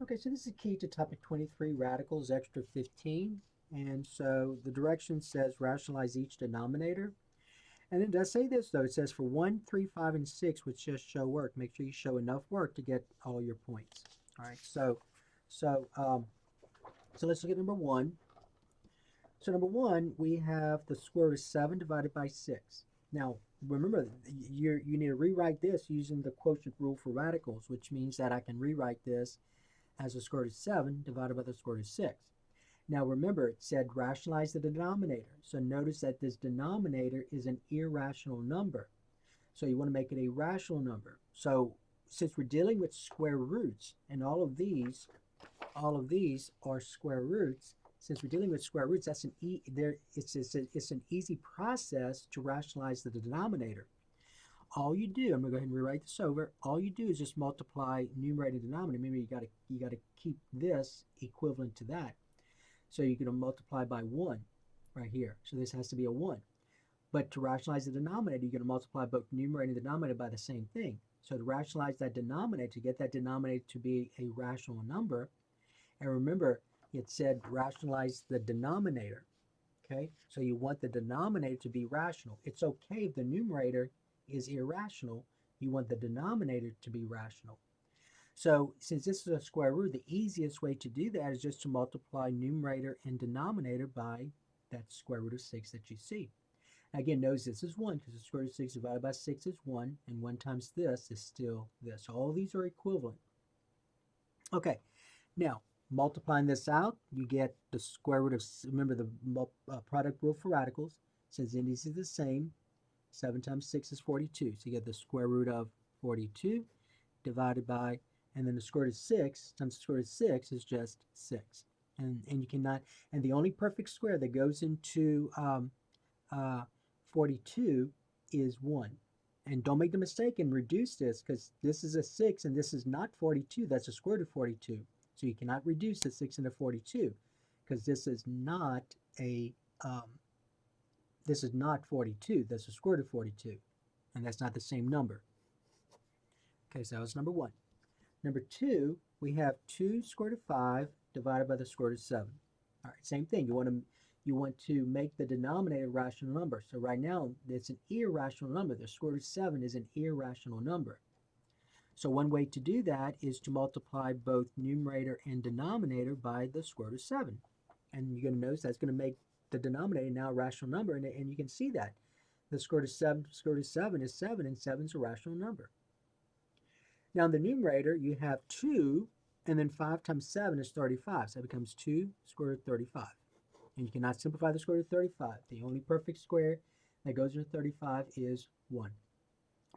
Okay, so this is key to topic 23, radicals, extra 15. And so the direction says rationalize each denominator. And it does say this, though. It says for 1, 3, 5, and 6, which just show work. Make sure you show enough work to get all your points. All right, so, um, so let's look at number 1. So number 1, we have the square root of 7 divided by 6. Now, remember, you need to rewrite this using the quotient rule for radicals, which means that I can rewrite this as the square root of 7 divided by the square root of 6. Now remember, it said rationalize the denominator. So notice that this denominator is an irrational number. So you want to make it a rational number. So since we're dealing with square roots, and all of these are square roots, since we're dealing with square roots, that's it's an easy process to rationalize the denominator. All you do, I'm gonna go ahead and rewrite this over. All you do is just multiply numerator and denominator. Remember, you gotta keep this equivalent to that. So you're gonna multiply by 1 right here. So this has to be a 1. But to rationalize the denominator, you're gonna multiply both numerator and denominator by the same thing. So to rationalize that denominator, to get that denominator to be a rational number, and remember, it said rationalize the denominator. Okay, so you want the denominator to be rational. It's okay if the numerator is irrational. You want the denominator to be rational. So since this is a square root, the easiest way to do that is just to multiply numerator and denominator by that square root of 6 that you see. Again, notice this is 1 because the square root of 6 divided by 6 is 1, and 1 times this is still this. So all these are equivalent. Okay, now multiplying this out, you get the square root of, remember the product rule for radicals, since these are the same, 7 times 6 is 42. So you get the square root of 42 divided by, and then the square root of 6 times the square root of 6 is just 6. And you cannot, and the only perfect square that goes into 42 is 1. And don't make the mistake and reduce this, because this is a 6 and this is not 42. That's a square root of 42. So you cannot reduce the 6 into 42, because this is not 42. That's a square root of 42. And that's not the same number. Okay, so that was number 1. Number 2, we have 2 square root of 5 divided by the square root of 7. All right, same thing. You want to make the denominator a rational number. So right now, it's an irrational number. The square root of 7 is an irrational number. So one way to do that is to multiply both numerator and denominator by the square root of 7. And you're going to notice that's going to make the denominator now a rational number, and you can see that. The square root of 7 is 7, and 7 is a rational number. Now in the numerator, you have 2, and then 5 times 7 is 35. So that becomes 2 square root of 35. And you cannot simplify the square root of 35. The only perfect square that goes into 35 is 1.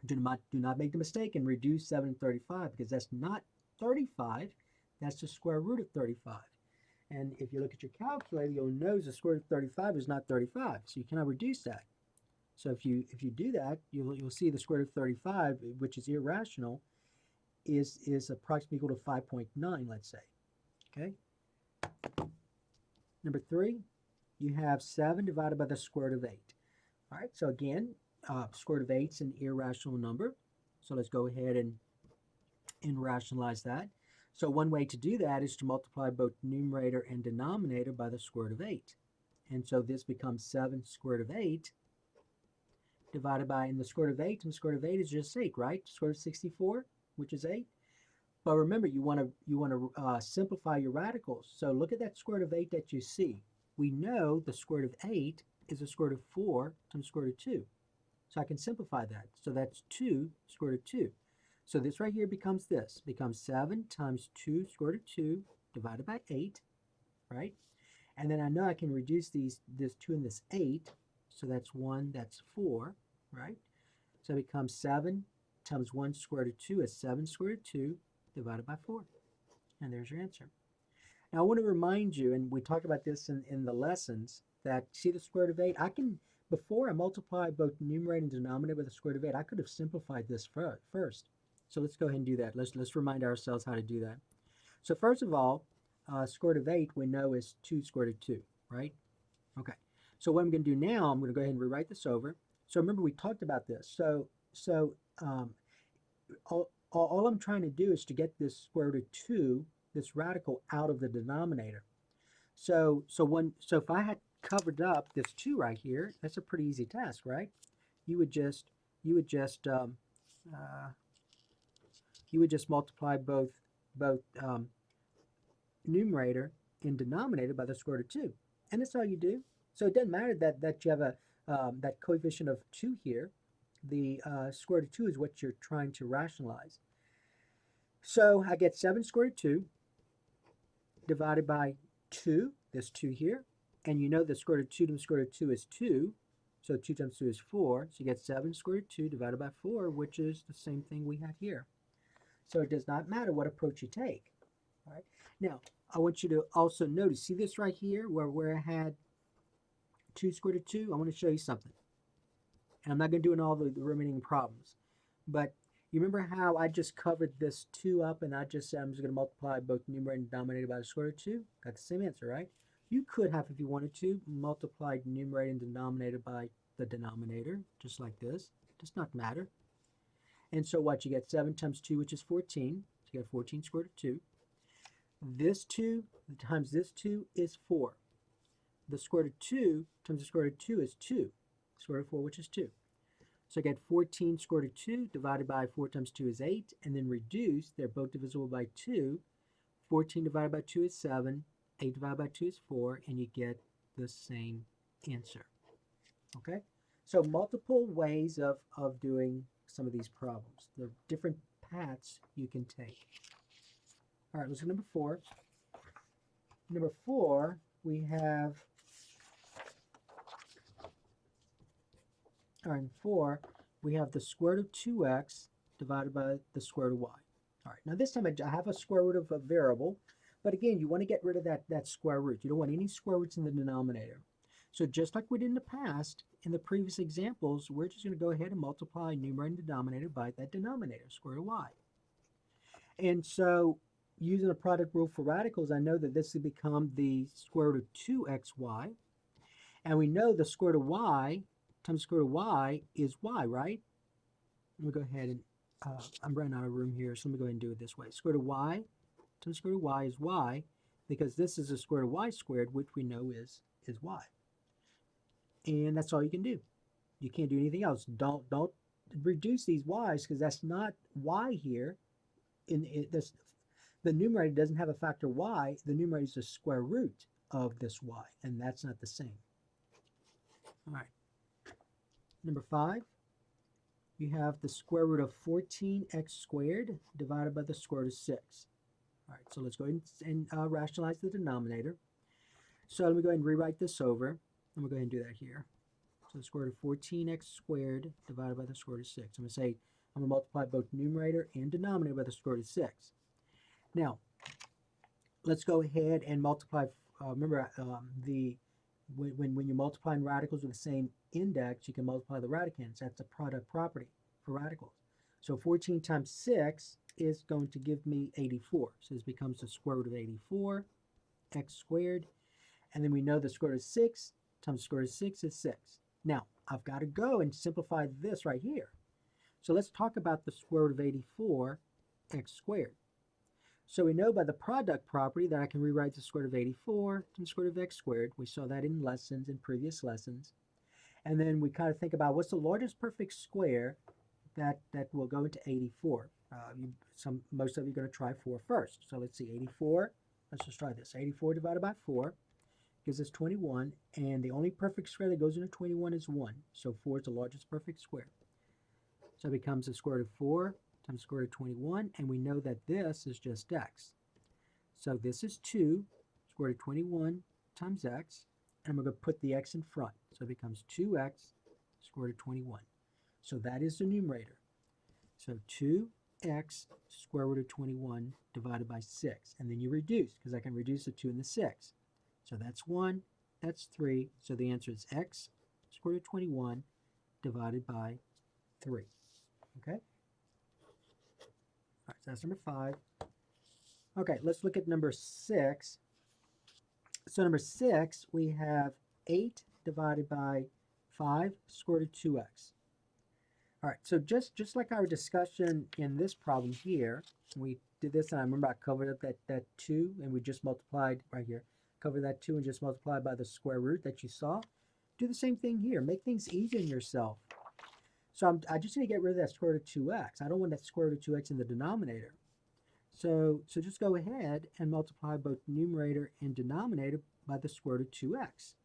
Do not make the mistake and reduce 7 and 35, because that's not 35. That's the square root of 35. And if you look at your calculator, you'll notice the square root of 35 is not 35. So you cannot reduce that. So if you do that, you'll see the square root of 35, which is irrational, is approximately equal to 5.9, let's say. Okay. Number 3, you have 7 divided by the square root of 8. All right, so again, square root of 8 is an irrational number. So let's go ahead and rationalize that. So one way to do that is to multiply both numerator and denominator by the square root of 8. And so this becomes 7 square root of 8 divided by, and the square root of 8 and the square root of 8 is just 8, right? Square root of 64, which is 8. But remember, you want to simplify your radicals. So look at that square root of 8 that you see. We know the square root of 8 is the square root of 4 times the square root of 2. So I can simplify that. So that's 2 square root of 2. So this right here becomes this. Becomes 7 times 2 square root of 2 divided by 8, right? And then I know I can reduce this 2 and this 8. So that's 1, that's 4, right? So it becomes 7 times 1 square root of 2 is 7 square root of 2 divided by 4. And there's your answer. Now I want to remind you, and we talked about this in the lessons, that see the square root of 8? Before I multiply both numerator and denominator with the square root of 8, I could have simplified this first. So let's go ahead and do that. Let's remind ourselves how to do that. So first of all, square root of 8 we know is 2 square root of 2, right? Okay. So what I'm going to do now, I'm going to go ahead and rewrite this over. So remember, we talked about this. So all I'm trying to do is to get this square root of 2 this radical out of the denominator. So if I had covered up this 2 right here, that's a pretty easy task, right? You would just you would just uh, you would just multiply both numerator and denominator by the square root of 2, and that's all you do. So it doesn't matter that you have a that coefficient of 2 here. The square root of 2 is what you're trying to rationalize. So I get 7 square root of 2 divided by 2, this 2 here, and you know the square root of 2 times square root of 2 is 2, so 2 times 2 is 4, so you get 7 square root of 2 divided by 4, which is the same thing we had here. So it does not matter what approach you take. All right. Now, I want you to also notice, see this right here where I had 2 square root of 2? I want to show you something. And I'm not going to do in all the remaining problems. But you remember how I just covered this 2 up and I just said I'm just going to multiply both numerator and denominator by the square root of 2? Got the same answer, right? You could have, if you wanted to, multiplied numerator and denominator by the denominator, just like this. Does not matter. And so what? You get 7 times 2, which is 14. So you get 14 square root of 2. This 2 times this 2 is 4. The square root of 2 times the square root of 2 is 2. Square root of 4, which is 2. So I get 14 square root of 2 divided by 4 times 2 is 8, and then reduce, they're both divisible by 2. 14 divided by 2 is 7, 8 divided by 2 is 4, and you get the same answer. Okay? So multiple ways of doing some of these problems. There are different paths you can take. All right, let's go to number 4. Number 4, we have, all right, in 4, we have the square root of 2x divided by the square root of y. All right, now this time I have a square root of a variable, but again, you want to get rid of that square root. You don't want any square roots in the denominator. So just like we did in the past, in the previous examples, we're just going to go ahead and multiply numerator and denominator by that denominator, square root of y. And so using the product rule for radicals, I know that this will become the square root of 2xy. And we know the square root of y times the square root of y is y, right? Let me go ahead and, I'm running out of room here, so let me go ahead and do it this way. Square root of y times square root of y is y, because this is the square root of y squared, which we know is y. And that's all you can do. You can't do anything else. Don't reduce these y's, because that's not y here. The numerator doesn't have a factor y. The numerator is the square root of this y, and that's not the same. All right. Number 5, you have the square root of 14x squared divided by the square root of 6. All right, so let's go ahead and rationalize the denominator. So let me go ahead and rewrite this over. I'm going to go ahead and do that here. So the square root of 14x squared divided by the square root of 6. I'm going to say I'm going to multiply both numerator and denominator by the square root of 6. Now, let's go ahead and multiply. Remember, when you're multiplying radicals with the same index, you can multiply the radicands. That's a product property for radicals. So 14 times 6 is going to give me 84. So this becomes the square root of 84, x squared. And then we know the square root of 6 times the square root of 6 is 6. Now, I've got to go and simplify this right here. So let's talk about the square root of 84, x squared. So we know by the product property that I can rewrite the square root of 84 to the square root of x squared. We saw that in lessons, in previous lessons. And then we kind of think about what's the largest perfect square that will go into 84. Most of you are going to try 4 first. So let's see, 84. Let's just try this. 84 divided by 4 gives us 21. And the only perfect square that goes into 21 is 1. So 4 is the largest perfect square. So it becomes the square root of 4 times the square root of 21, and we know that this is just x. So this is 2 square root of 21 times x, and I'm going to put the x in front. So it becomes 2x square root of 21. So that is the numerator. So 2x square root of 21 divided by 6. And then you reduce, because I can reduce the 2 and the 6. So that's 1, that's 3. So the answer is x square root of 21 divided by 3. Okay? All right, so that's number 5. Okay, let's look at number 6. So number 6, we have 8 divided by 5 square root of 2x. All right, so just like our discussion in this problem here, we did this, and I remember I covered up that 2, and we just multiplied right here. Cover that 2 and just multiply by the square root that you saw. Do the same thing here. Make things easy on yourself. So I just need to get rid of that square root of 2x. I don't want that square root of 2x in the denominator. So just go ahead and multiply both numerator and denominator by the square root of 2x.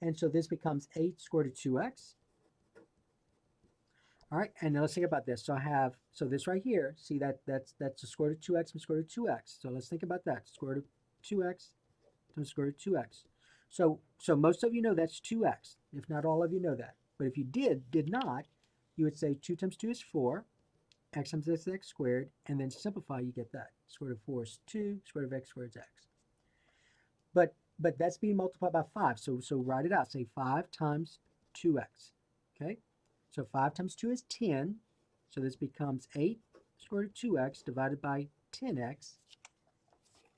And so this becomes 8 square root of 2x. All right, and now let's think about this. So I have, so this right here, see that's the square root of 2x and square root of 2x. So let's think about that. Square root of 2x times square root of 2x. So most of you know that's 2x. If not all of you know that. But if you did not, you would say 2 times 2 is 4, x times x squared, and then simplify, you get that. Square root of 4 is 2, square root of x squared is x. But that's being multiplied by 5. So write it out. Say 5 times 2x. Okay? So 5 times 2 is 10. So this becomes 8 square root of 2x divided by 10x.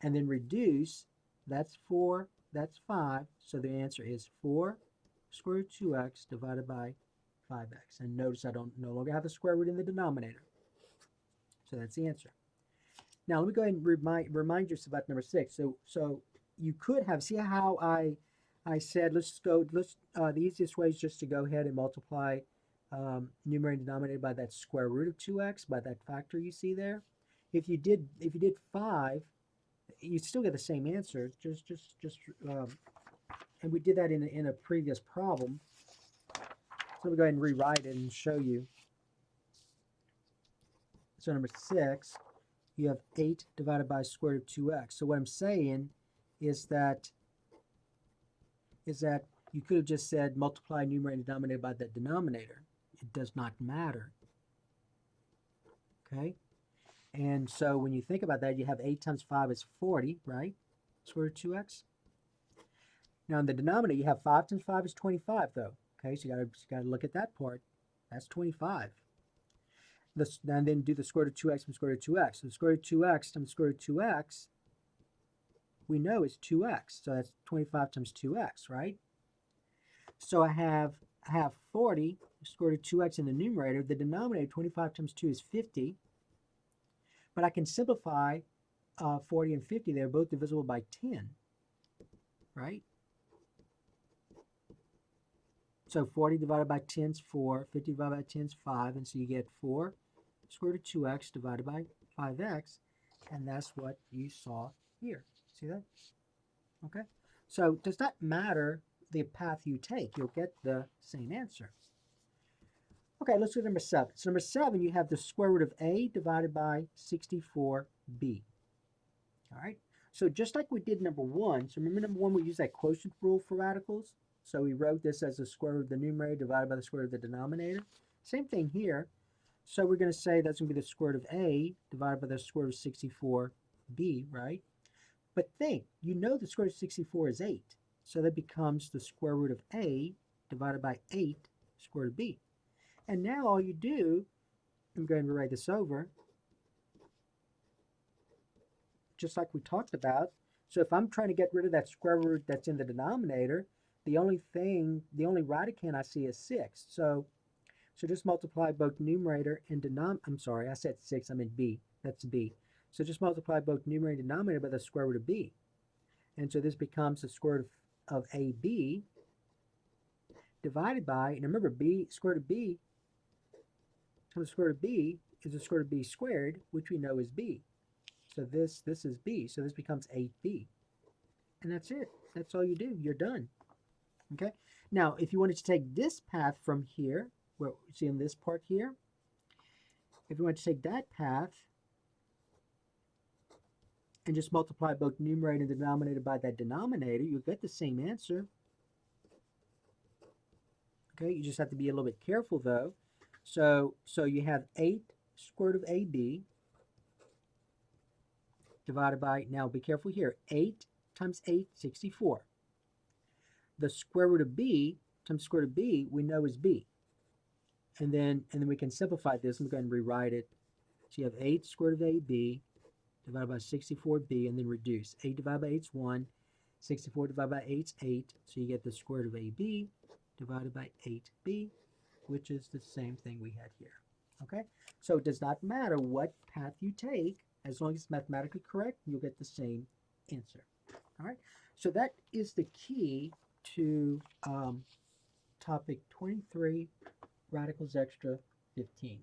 And then reduce, that's 4, that's 5. So the answer is 4 square root of 2x divided by 5x. And notice I don't no longer have the square root in the denominator. So that's the answer. Now let me go ahead and remind you about number 6. So you could have, see how I said the easiest way is just to go ahead and multiply numerator and denominator by that square root of 2x, by that factor you see there. If you did 5, you still get the same answer. And we did that in a previous problem. So let me go ahead and rewrite it and show you. So number 6, you have 8 divided by square root of 2x. So what I'm saying is that you could have just said multiply numerator and denominator by the denominator. It does not matter. Okay? And so when you think about that, you have 8 times 5 is 40, right? Square root of 2x. Now in the denominator, you have 5 times 5 is 25, though. Okay, so you gotta look at that part. That's 25. And then do the square root of 2x times square root of 2x. So the square root of 2x times square root of 2x, we know is 2x. So that's 25 times 2x, right? So I have 40 square root of 2x in the numerator. The denominator, 25 times 2 is 50. But I can simplify 40 and 50. They're both divisible by 10, right? So 40 divided by 10 is 4. 50 divided by 10 is 5. And so you get 4 square root of 2x divided by 5x. And that's what you saw here. See that? Okay. So it does not matter the path you take. You'll get the same answer. Okay, let's do number 7. So number 7, you have the square root of a divided by 64b. All right. So just like we did number 1, so remember number 1 we used that quotient rule for radicals? So we wrote this as the square root of the numerator divided by the square root of the denominator. Same thing here. So we're going to say that's going to be the square root of a divided by the square root of 64b, right? But think, you know the square root of 64 is 8. So that becomes the square root of a divided by 8 square root of b. And now all you do, I'm going to write this over, just like we talked about. So if I'm trying to get rid of that square root that's in the denominator, the only radicand I see is 6. So just multiply both numerator and denominator. I'm sorry, I said 6, I meant b. That's b. So just multiply both numerator and denominator by the square root of b. And so this becomes the square root of ab divided by, and remember square root of b times the square root of b is the square root of b squared, which we know is b. So this is b. So this becomes 8b. And that's it. That's all you do. You're done. Okay? Now, if you wanted to take this path from here, well, see in this part here, if you want to take that path and just multiply both numerator and denominator by that denominator, you'll get the same answer. Okay? You just have to be a little bit careful, though. So you have 8 square root of ab divided by, now be careful here, 8 times 8, 64. The square root of b times square root of b we know is b. And then we can simplify this. I'm going to rewrite it. So you have 8 square root of ab divided by 64b and then reduce. 8 divided by 8 is 1. 64 divided by 8 is 8. So you get the square root of ab divided by 8b, which is the same thing we had here. Okay? So it does not matter what path you take. As long as it's mathematically correct, you'll get the same answer. All right, so that is the key to topic 23, radicals extra 15.